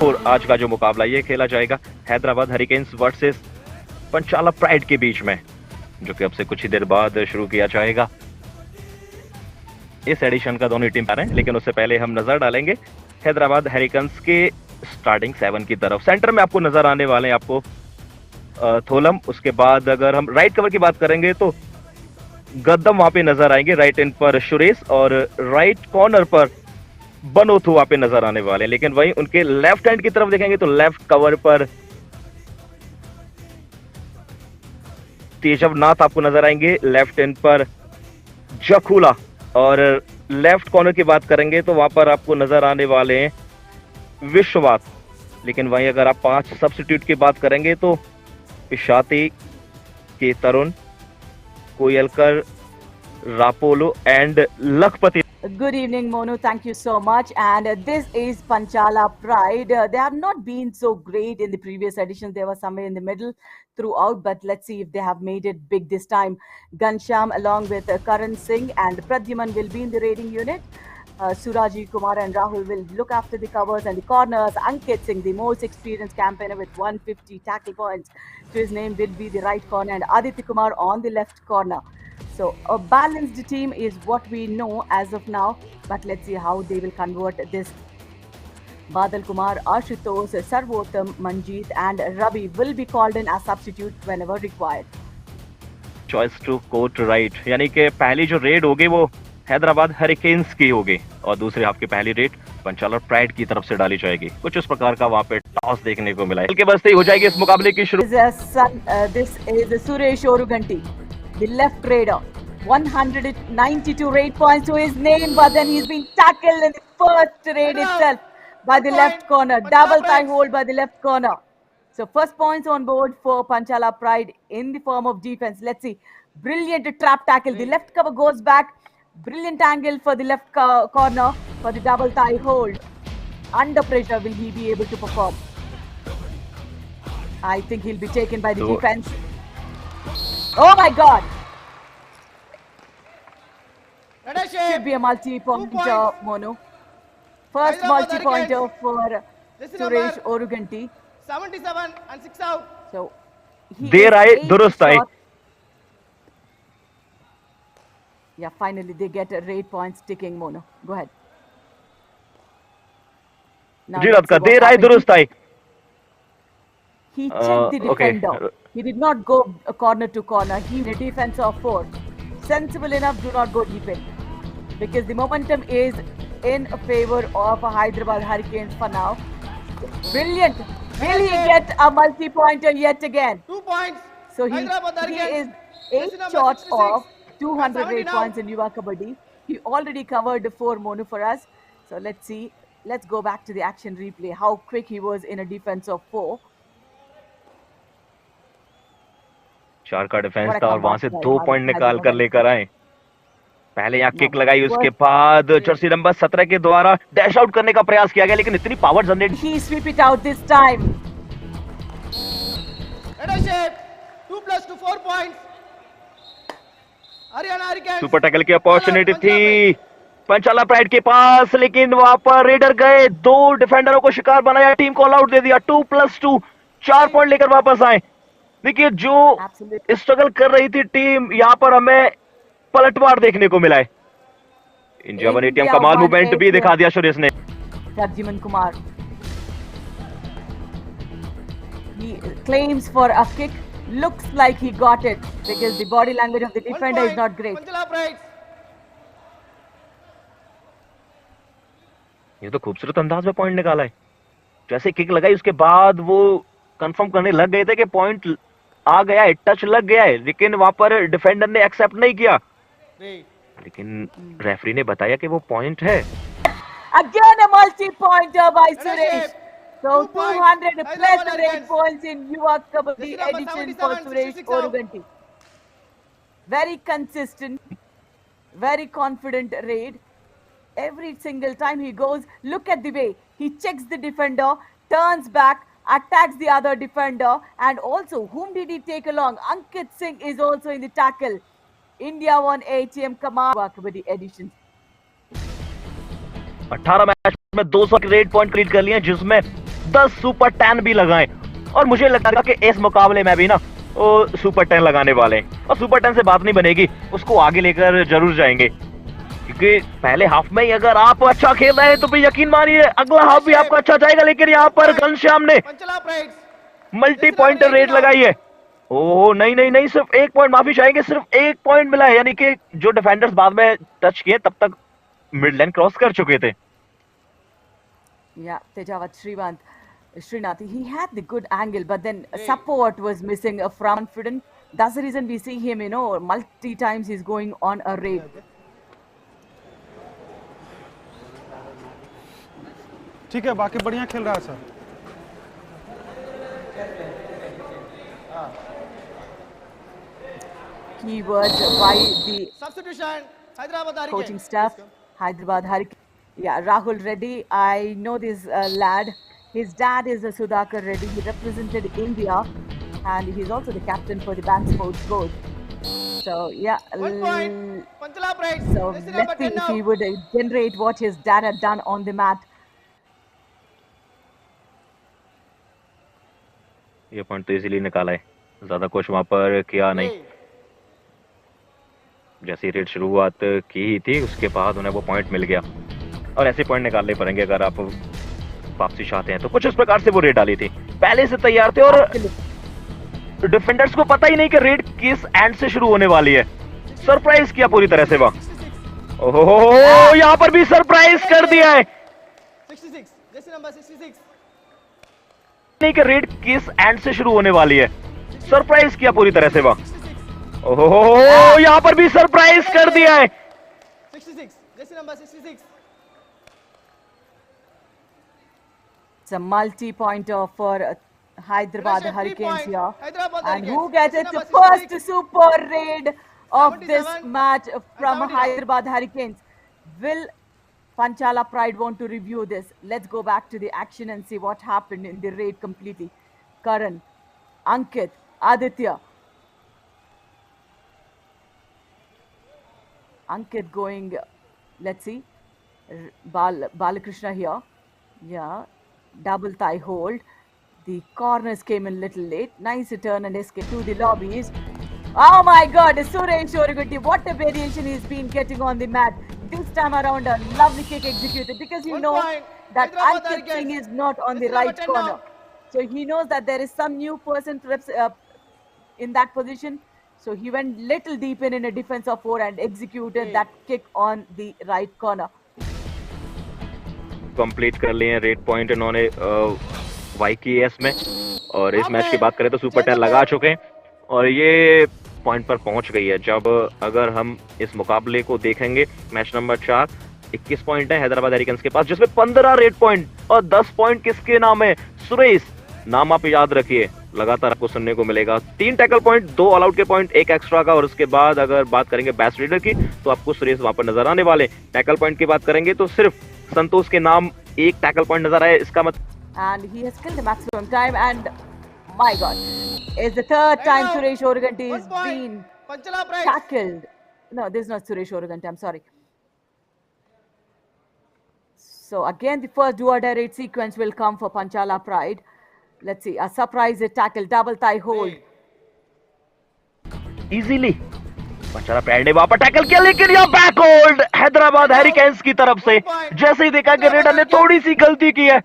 और आज का जो मुकाबला ये खेला जाएगा हैदराबाद हरिकेन्स वर्सेस पंचाला प्राइड के बीच में, जो कि अब से कुछ ही देर बाद शुरू किया जाएगा। इस एडिशन का दोनों टीम आ रहे हैं, लेकिन उससे पहले हम नजर डालेंगे हैदराबाद हरिकेन्स के स्टार्टिंग 7 की तरफ। सेंटर में आपको नजर आने वाले हैं आपको थोलम। उसके बाद अगर हम राइट कवर की बात करेंगे तो गद्दम वहां पे नजर आएंगे, राइट एंड पर सुरेश, और राइट कॉर्नर पर बनोथु वहां पे नजर आने वाले हैं। लेकिन वहीं उनके लेफ्ट हैंड की तरफ देखेंगे तो लेफ्ट कवर पर तेजव नाथ आपको नजर आएंगे, लेफ्ट एंड पर जखूला, और लेफ्ट कॉर्नर की बात करेंगे तो वहां पर आपको नजर आने वाले हैं विश्ववास। लेकिन वहीं अगर आप 5 सब्स्टिट्यूट की बात करेंगे तो पिशाती के तरुण, कोयलकर, रापोलो and Lakhpati. Good evening, Monu. Thank you so much. And this is Panchala Pride. They have not been so great in the previous editions. They were somewhere in the middle throughout, but let's see if they have made it big this time. Ghanshyam along with Karan Singh and Pradyuman will be in the raiding unit. Suraji Kumar and Rahul will look after the covers and the corners. Ankit Singh, the most experienced campaigner with 150 tackle points to his name, will be the right corner, and Aditya Kumar on the left corner. So a balanced team is what we know as of now, but let's see how they will convert this. Badal Kumar, Ashutosh, Sarvotam, Manjeet and Ravi will be called in as substitutes whenever required. Choice to court right, यानी कि पहली जो red होगी वो Hyderabad hurricanes की होगी और दूसरी हाफ की पहली रेड पंचाला प्राइड की तरफ से डाली जाएगी। कुछ उस प्रकार का वहाँ पे टॉस देखने को मिला है। के बस ही हो जाएगी इस मुकाबले की शुरू। This is Suresh Oruganti, the left raider. 192 raid points to his name, but then he's been tackled in the first raid itself by the left corner. Double tie hold by the left corner. So first points on board for Panchala Pride in the form of defense. Let's see. Brilliant trap tackle. The left cover goes back. Brilliant angle for the left corner for the double tie hold. Under pressure, will he be able to perform? I think he'll be taken by the defense. Oh my God! Should be a multi-pointer, Mono. First multi-pointer for Suresh Oruganti. 77 and 6 out. So देर आए दुरुस्त आए। Yeah, finally they get a raid points ticking, Mono. Go ahead. जी रात का देर आए दुरुस्त आए। He checked the defender. Okay. He did not go corner to corner. He in a defense of 4. Sensible enough, do not go deep in, because the momentum is in favor of Hyderabad Hurricanes for now. Brilliant! Will he get a multi-pointer yet again? 2 points. So he is 8 short of 200 raid points in Yuva Kabaddi. He already covered 4 Monu for us. So let's see. Let's go back to the action replay. How quick he was in a defense of 4. 4 का defence था और वहां से 2 point निकाल कर लेकर आए। पहले यहाँ किक लगाई, उसके बाद जर्सी नंबर 17 के द्वारा डैश आउट करने का प्रयास किया गया, लेकिन इतनी power generate. He sweep it out this time. Headership 2+2 4 points. Haryana hurricanes super tackle की अपॉर्चुनिटी थी पंचाला प्राइड के पास, लेकिन वहां पर रेडर गए, 2 डिफेंडरों को शिकार बनाया, टीम को ऑल आउट दे दिया। 2+2 4 पॉइंट लेकर वापस आए। देखिए जो स्ट्रगल कर रही थी टीम, यहाँ पर हमें पलटवार देखने को मिला है। इंडिया 1 ATM कमाल मूवमेंट भी दिखा दिया सुरेश ने। Pradyuman Kumar. He claims for a kick. Looks like he got it because the body language of the defender is not great. Panchala Pride. ये तो खूबसूरत अंदाज में पॉइंट निकाला है। जैसे किक लगाई उसके बाद वो कंफर्म करने लग गए थे कि पॉइंट आ गया है, टच लग गया है, लेकिन वहां पर डिफेंडर ने एक्सेप्ट नहीं किया। लेकिन रेफरी ने बताया कि वो पॉइंट है। Again a multi-pointer by Suresh. So 200 plus raid points in Yuva Kabaddi edition for Suresh Oruganti. Very consistent, very confident raid. Every single time he goes, look at the way he checks the defender, turns back, attacks the other defender, and also whom did he take along? Ankit Singh is also in the tackle. India 1 ATM Command Kabaddi edition. 18 match में 200 red point create कर लिए, जिसमें 10 super 10 भी लगाएं, और मुझे लगता है कि इस मुकाबले में भी ना वो सुपर 10 लगाने वाले हैं, और सुपर 10 से बात नहीं बनेगी, उसको आगे लेकर जरूर जाएंगे, क्योंकि पहले हाफ में ही अगर आप अच्छा खेल रहे हैं तो भी यकीन मानिए अगला हाफ भी आपका अच्छा जाएगा। लेकिन यहाँ पर घनश्याम ने Panchala Prides. Multi point rate लगाई है। ओह नहीं नहीं नहीं, सिर्फ 1 पॉइंट, माफी चाहेंगे, सिर्फ 1 पॉइंट मिला है, यानी कि जो डिफेंडर्स बाद में टच किए तब तक मिड लाइन क्रॉस कर चुके थे। Yeah, Tejavat Srinath, he had the good angle, but then support was missing from confident. That's the reason we see him, multi times he's going on a raid. ठीक है, बाकी बढ़िया खेल रहा है sir. Keywords by the Substitution. Hyderabad Hurricanes. coaching staff, Hyderabad Hurricanes. Yeah, Rahul Reddy. I know this lad. His dad is Sudhakar Reddy. He represented India, and he's also the captain for the Band Sports Board. So yeah, 1 point. Panchala Prides. so Jersey number let's see 10 if he now. would generate what his dad had done on the mat. ये point तो easily निकाला है, ज्यादा कुछ वहां पर किया नहीं। जैसी रेड शुरुआत की ही थी उसके बाद उन्हें वो पॉइंट मिल गया, और ऐसे पॉइंट निकालने पड़ेंगे अगर आप वापसी चाहते हैं तो। कुछ इस प्रकार से वो रेड डाली थी, पहले से तैयार थे, और डिफेंडर्स को पता ही नहीं कि रेड किस एंड से शुरू होने वाली है। सरप्राइज किया पूरी तरह से वहां। ओहो, यहाँ पर भी सरप्राइज कर दिया है, 66. Jersey number 66. नहीं कि रेड किस एंड से शुरू होने वाली है। सरप्राइज किया पूरी तरह से वहां। ओहो, यहाँ पर भी सरप्राइज कर दिया है। 66. Jersey number 66. It's a multi-pointer for Hyderabad Pressure, 3 Hurricanes points. here. Hyderabad And who Hurricanes. gets Jersey its number first 66. super raid of this 77 match from and 79. Hyderabad Hurricanes? Will Panchala Pride want to review this? Let's go back to the action and see what happened in the raid completely. Karan, Ankit, Aditya. Ankit going, let's see, Balakrishna here. Yeah, double thigh hold. The corners came in little late. Nice return and escape to the lobbies. Oh my God, Suresh Origutti, what a variation he's been getting on the mat. This time around, a lovely kick executed, because you 1 know point. that Hyderabad Ankit Singh Hurricanes. is not on the Jersey number right 10 corner. now. So he knows that there is some new person in that position. So he went little deep in a defense of 4 and executed that kick on the right corner. Complete कर लिए हैं red point इन्होंने YKS में, और इस match की बात करें तो सुपर 10 लगा चुके हैं, और ये पॉइंट पर पहुंच गई है। जब अगर हम इस मुकाबले को देखेंगे, मैच नंबर 4, 21 पॉइंट है हैदराबाद हरिकेन्स के पास, जिसमें 15 रेड पॉइंट और 10 पॉइंट किसके नाम है? सुरेश। नाम आप याद रखिए, लगातार आपको सुनने को मिलेगा। 3 टैकल पॉइंट, 2 ऑल आउट के पॉइंट, 1 एक्स्ट्रा का, और उसके बाद अगर बात करेंगे बेस्ट रीडर की तो आपको सुरेश वहां पर नजर आने वाले। टैकल पॉइंट की बात करेंगे तो सिर्फ संतोष के नाम 1 टैकल पॉइंट नजर आए, इसका मतलब And he has killed the maximum time, and my God, it's the third time now, Suresh Origutti 1 has point. been Panchala Prides. tackled. No, this is not Suresh Origutti, I'm sorry. So again, the first do-or-die raid sequence will come for Panchala Pride. Let's see, a surprise tackle, double thigh hold. Easily पंचाला pride ने वहां पर tackle किया, लेकिन यह back hold Hyderabad hurricanes की तरफ से। जैसे ही देखा कि रेडर ने थोड़ी सी गलती की है,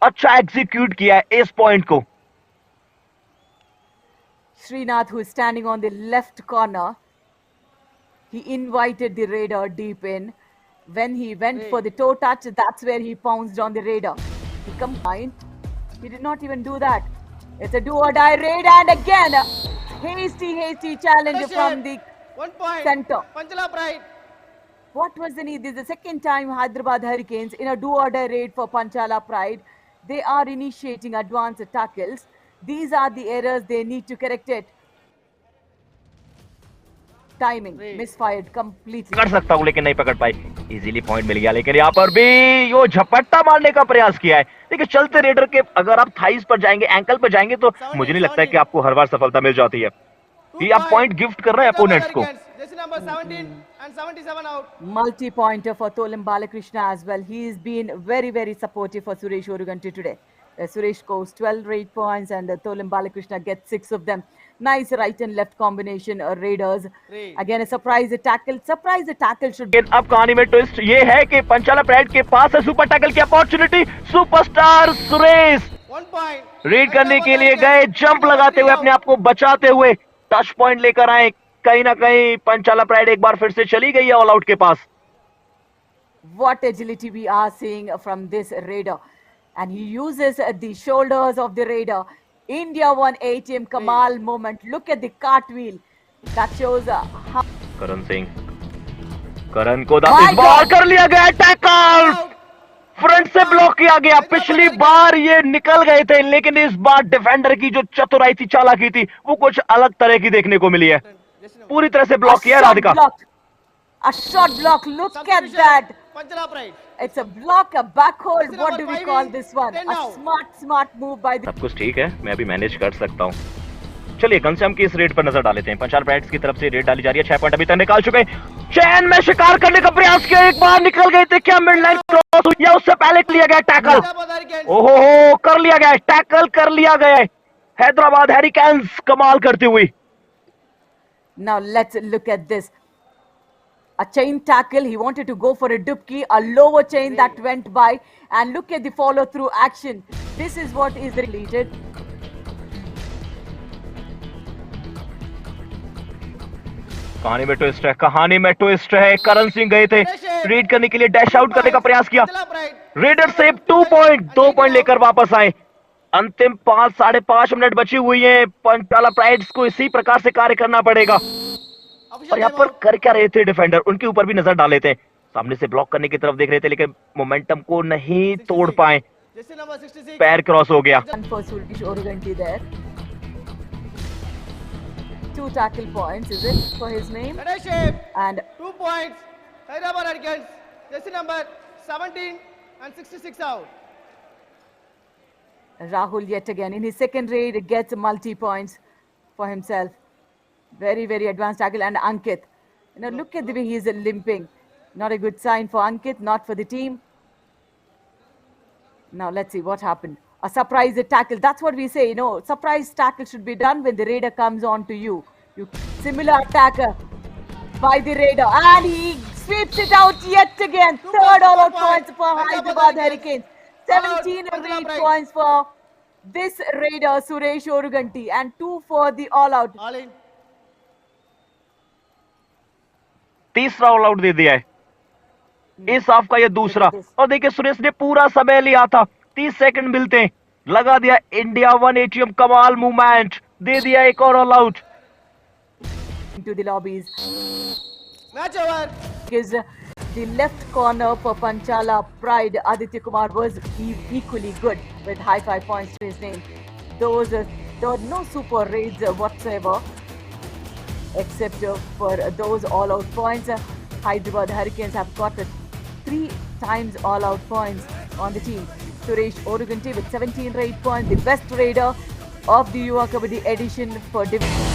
अच्छा एग्जीक्यूट किया है इस पॉइंट को। Srinath, who is standing on the left corner, he invited the raider deep in. When he went for the toe touch, that's where he pounced on the raider. He combined. He did not even do that. It's a do-or-die raid, and again, a hasty challenge from the 1 point. center. Panchala Pride. What was the need? This is the second time Hyderabad Hurricanes in a do-or-die raid for Panchala Pride. They are initiating advanced tackles. These are the errors they need to correct it. Timing misfired completely. पकड़ सकता हूँ लेकिन नहीं पकड़ पाई, easily point मिल गया। लेकिन यहाँ पर भी यो झपट्टा मारने का प्रयास किया है। देखिए चलते रेडर के अगर आप थाइस पर जाएंगे, एंकल पर जाएंगे तो मुझे नहीं लगता है कि आपको हर बार सफलता मिल जाती है। ये आप पॉइंट गिफ्ट कर रहे हैं अपोनेंट्स को। Jersey number 17 and 77 out. Multi-pointer for Tholam Balakrishna as well. He's been very, very supportive for Suresh Oruganti today. Suresh scores 12 rate points and Tholam Balakrishna gets 6 of them. Nice right and left combination, Raiders. Great. Again, a surprise tackle. Surprise tackle should लेकिन अब कहानी में twist ये है कि पंचाला pride के पास है super tackle की opportunity. Superstar Suresh 1 point. Read करने के लिए गए, जंप लगाते हुए अपने आप को बचाते हुए टच पॉइंट लेकर आए। कहीं ना कहीं पंचाला प्राइड एक बार फिर से चली गई है ऑल आउट के पास। What agility we are seeing from this Raider. And he uses the shoulders of the Raider. India won ATM Kamal moment. Look at the cartwheel. That shows how... Karan Singh, करण को My इस बार God! कर लिया गया tackle, Out. Front से block किया गया। पिछली बार ये निकल गए थे, लेकिन इस बार डिफेंडर की जो चतुराई थी, चालाकी थी, वो कुछ अलग तरह की देखने को मिली है। Jersey number. पूरी तरह से ब्लॉक किया shot Radhika. block. A shot block. Look at Substitution. that. Panchala Pride. It's a block, a backhold. This is What do number we 5 call in this one? 10 A now. smart move by the... सब कुछ ठीक है, मैं अभी manage कर सकता हूँ। चलिए घनश्याम की इस रेड पर नजर डालेते हैं। पंचाल प्राइड्स की तरफ से रेड डाली जा रही है। 6 पॉइंट अभी तक निकाल चुके हैं। चैन में शिकार करने का प्रयास किया, एक बार निकल गए थे। क्या मिड लाइन क्रॉस हुई या उससे पहले लिया गया टैकल? Hyderabad Hurricanes. ओहो, कर लिया गया, टैकल कर लिया गया। हैदराबाद हैरिकेन्स कमाल करती हुई। Now let's look at this. A chain tackle. He wanted to go for a dupki, a lower chain that went by. And look at the follow through action. This is what is deleted. कहानी में twist है, कहानी में twist है। करण सिंह गए थे read करने के लिए, डैश आउट करने का प्रयास किया। Panchala Pride. Raider save 2 point, 2 point लेकर वापस आए। अंतिम 5.5 मिनट बची हुई है। पंचाला प्राइड्स को इसी प्रकार से कार्य करना पड़ेगा। Official और यहाँ पर timeout. कर क्या रहे थे डिफेंडर, उनके ऊपर भी नजर डाले थे। सामने से ब्लॉक करने की तरफ देख रहे थे, लेकिन मोमेंटम को नहीं तोड़ पाए। Jersey number 66. पैर क्रॉस हो गया। And for Suresh Oruganti there. 2 tackle points, is it, for his name? Leadership. And 2 points. Hyderabad Hurricanes. Jersey number 17 and 66 out. Rahul yet again in his second raid gets multi-points for himself. Very, very advanced tackle. And Ankit. Now look at the way he's limping. Not a good sign for Ankit, not for the team. Now let's see what happened. A surprise tackle. That's what we say, you know, surprise tackle should be done when the Raider comes on to you. Similar attacker by the Raider. And he sweeps it out yet again. Third all-out points for Hyderabad Hurricanes. 17 raid points for this Raider, Suresh Oruganti. And 2 for the all-out. All in. तीसरा all out दे दिया है इस half का, ये दूसरा। और देखिए सुरेश ने पूरा समय लिया था, 30 सेकंड मिलते हैं, लगा दिया। इंडिया 1 ATM कमाल मूवमेंट, दे दिया एक और all out. Into the lobbies. Match over. Is the left corner for Panchala Pride. Aditya Kumar was equally good with high 5 points to his name. There were no super raids whatsoever, except for those all-out points. Hyderabad Hurricanes have got 3 times all-out points on the team. Suresh Oruganti with 17 raid points, the best raider of the Yuva Kabaddi edition for division.